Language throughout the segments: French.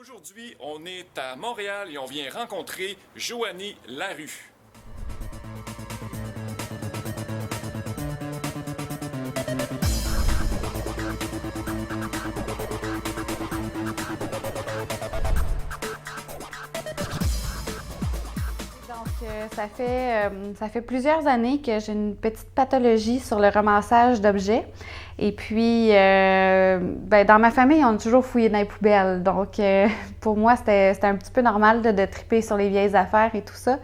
Aujourd'hui, on est à Montréal et on vient rencontrer Joanie Larue. Ça fait plusieurs années que j'ai une petite pathologie sur le ramassage d'objets. Et puis, dans ma famille, on a toujours fouillé dans les poubelles. Donc, pour moi, c'était un petit peu normal de triper sur les vieilles affaires et tout ça.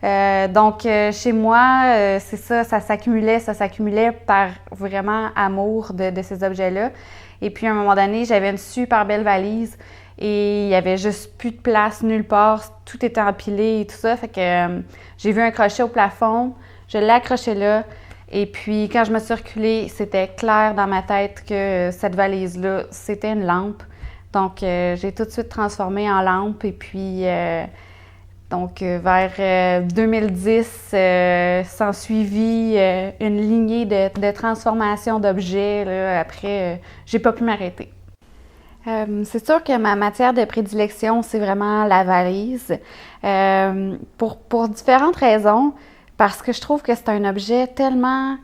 Chez moi, c'est ça s'accumulait par vraiment amour de ces objets-là. Et puis, à un moment donné, j'avais une super belle valise et il y avait juste plus de place nulle part. Tout était empilé et tout ça. Fait que j'ai vu un crochet au plafond, je l'ai accroché là. Et puis, quand je me suis reculée, c'était clair dans ma tête que cette valise-là, c'était une lampe. Donc, j'ai tout de suite transformé en lampe. Et puis, vers 2010, s'ensuivit une lignée de transformation d'objets. Là. Après, j'ai pas pu m'arrêter. C'est sûr que ma matière de prédilection, c'est vraiment la valise. Pour différentes raisons. Parce que je trouve que c'est un objet tellement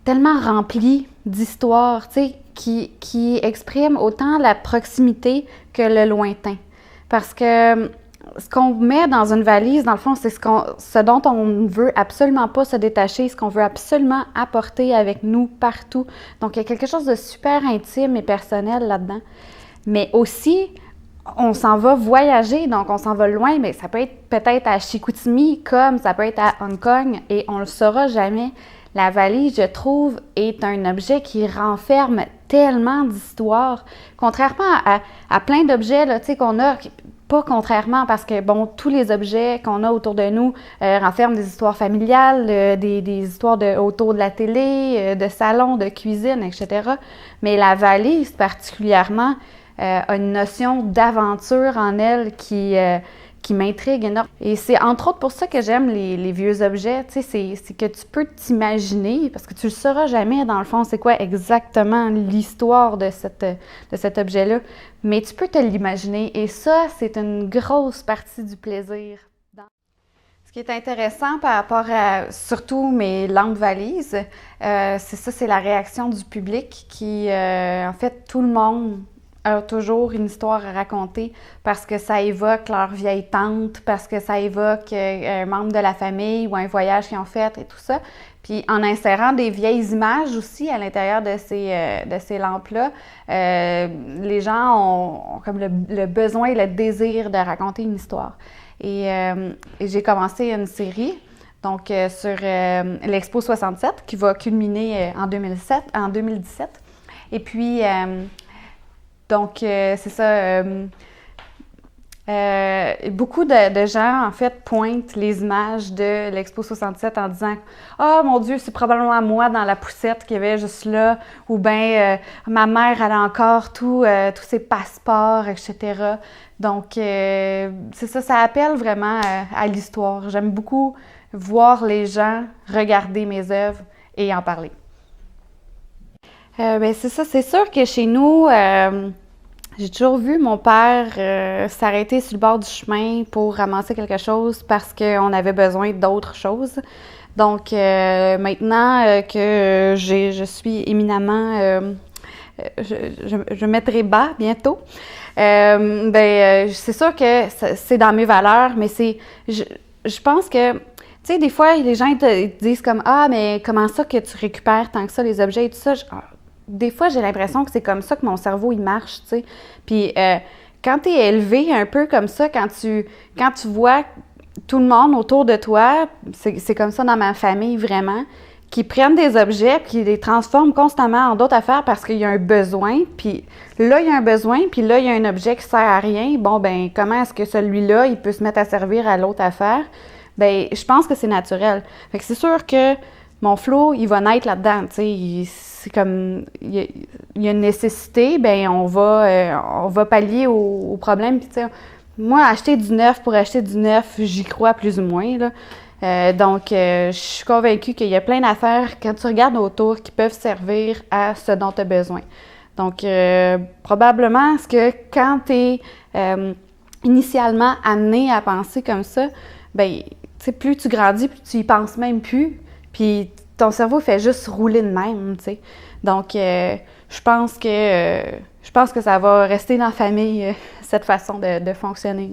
rempli d'histoire, tu sais, qui exprime autant la proximité que le lointain. Parce que ce qu'on met dans une valise, dans le fond, c'est ce dont on ne veut absolument pas se détacher, ce qu'on veut absolument apporter avec nous partout. Donc, il y a quelque chose de super intime et personnel là-dedans. Mais aussi, on s'en va voyager, donc on s'en va loin, mais ça peut être peut-être à Chicoutimi, comme ça peut être à Hong Kong, et on ne le saura jamais. La valise, je trouve, est un objet qui renferme tellement d'histoires, contrairement à plein d'objets là, tu sais, qu'on a, pas contrairement, parce que, bon, tous les objets qu'on a autour de nous renferment des histoires familiales, des histoires autour de la télé, de salon, de cuisine, etc. Mais la valise, particulièrement, a une notion d'aventure en elle qui m'intrigue énormément. Et c'est entre autres pour ça que j'aime les vieux objets, tu sais, c'est que tu peux t'imaginer, parce que tu ne le sauras jamais dans le fond c'est quoi exactement l'histoire de cet objet-là, mais tu peux te l'imaginer et ça, c'est une grosse partie du plaisir. Ce qui est intéressant par rapport à surtout mes lampes valises, c'est la réaction du public qui, en fait, tout le monde a toujours une histoire à raconter parce que ça évoque leur vieille tante, parce que ça évoque un membre de la famille ou un voyage qu'ils ont fait et tout ça. Puis en insérant des vieilles images aussi à l'intérieur de ces lampes-là, les gens ont comme le besoin et le désir de raconter une histoire. Et j'ai commencé une série donc sur l'Expo 67 qui va culminer en 2017. Et puis c'est ça. Beaucoup de gens, en fait, pointent les images de l'Expo 67 en disant « Ah, mon Dieu, c'est probablement moi dans la poussette qu'il y avait juste là. » Ou bien « Ma mère, elle a encore tous ses passeports, etc. » Donc, c'est ça, ça appelle vraiment à l'histoire. J'aime beaucoup voir les gens regarder mes œuvres et en parler. C'est ça, c'est sûr que chez nous, j'ai toujours vu mon père s'arrêter sur le bord du chemin pour ramasser quelque chose parce qu'on avait besoin d'autre chose. Donc, maintenant que je suis éminemment, je mettrai bas bientôt, c'est sûr que c'est dans mes valeurs, mais je pense que tu sais, des fois, les gens te disent comme « Ah, mais comment ça que tu récupères tant que ça les objets et tout ça? » Des fois, j'ai l'impression que c'est comme ça que mon cerveau, il marche, tu sais. Puis, quand tu es élevé un peu comme ça, quand tu vois tout le monde autour de toi, c'est comme ça dans ma famille, vraiment, qui prennent des objets puis qui les transforment constamment en d'autres affaires parce qu'il y a un besoin. Puis là, il y a un besoin, puis là, il y a un objet qui sert à rien. Bon, ben comment est-ce que celui-là, il peut se mettre à servir à l'autre affaire? Ben je pense que c'est naturel. Fait que c'est sûr que mon flow, il va naître là-dedans, tu sais. C'est comme, il y a une nécessité, ben on va pallier au problème. Puis, tu sais, moi, acheter du neuf pour acheter du neuf, j'y crois plus ou moins, là. Je suis convaincue qu'il y a plein d'affaires, quand tu regardes autour, qui peuvent servir à ce dont tu as besoin. Donc, probablement, est-ce que quand tu es initialement amené à penser comme ça, ben, tu sais, plus tu grandis, plus tu y penses même plus, puis ton cerveau fait juste rouler de même, tu sais. Donc, je pense que ça va rester dans la famille, cette façon de fonctionner.